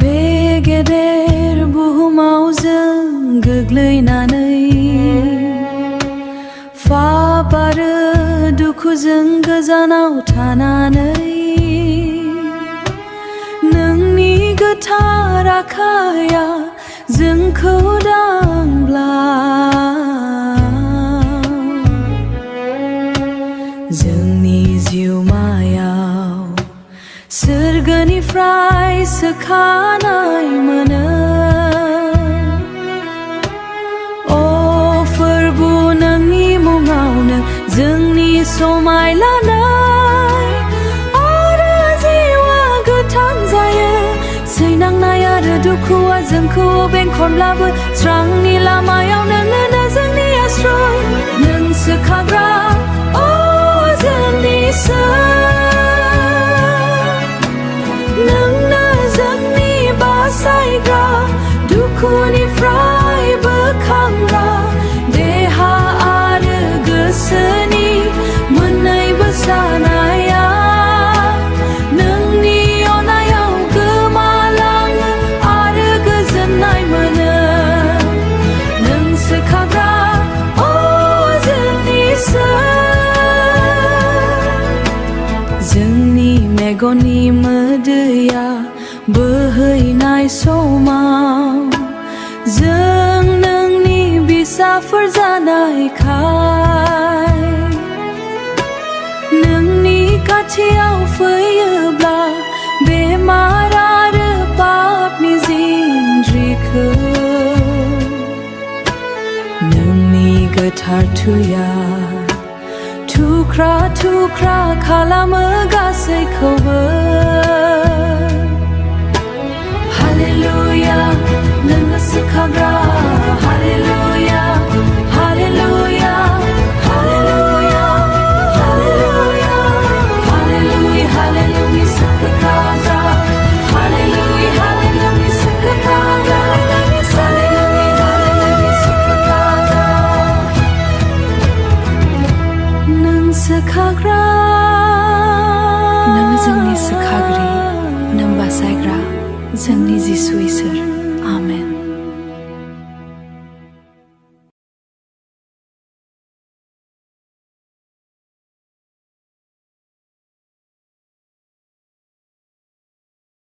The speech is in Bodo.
बे गेदेर बुहुमाव जों गोग्लैनानै पाप आरो दुखुजों गोजानाव थानानै नोंनि गोथार आखाया जोंखौ दांब्ला जोंनि जिउमायाव सोरगोनिफ्राय सोखानाय मोनो। अ फोरबु नोंनि मुङावनो जोंनि समाय लानाय आरो जिउआ गोथां जायो। सैनांनाय आरो दुखुआ जोंखौ बेंखनब्लाबो स्रांनि लामायाव नोंनो जोंनि आश्रय। नों सोखाग्रा अ जोंनि नोंनो जोंनि बासायग्रा दुखुनिफ्राय बोखांग्रा देहा आरो गोसोनि मोननैबो सानाया नोंनि अनायाव गोमालाङो आरो गोजोननाय मोनो। नों सोखाग्रा अ जोंनि जोंनि मेगननि मोदैया बोहैनाय समाव जों नोंनि बिसाफोर जानायखाय नोंनि खाथियाव फैयोब्ला बेमार आरो पापनि जिनज्रिखौ नोंनि गोथार थैया थुख्रा थुख्रा खालामो गासैखौबो। हालेलुया नोंनो सोखाग्रा hallelujah hallelujah hallelujah hallelujah hallelujah hallelujah सोखाग्रा हालेलुया हालेलुया सोखाग्रा हालेलुया हालेलुया सोखाग्रा नों सोखाग्रा नों जोंनि सोखाग्रि नों बासायग्रा जोंनि जिसु इसोर आमेन।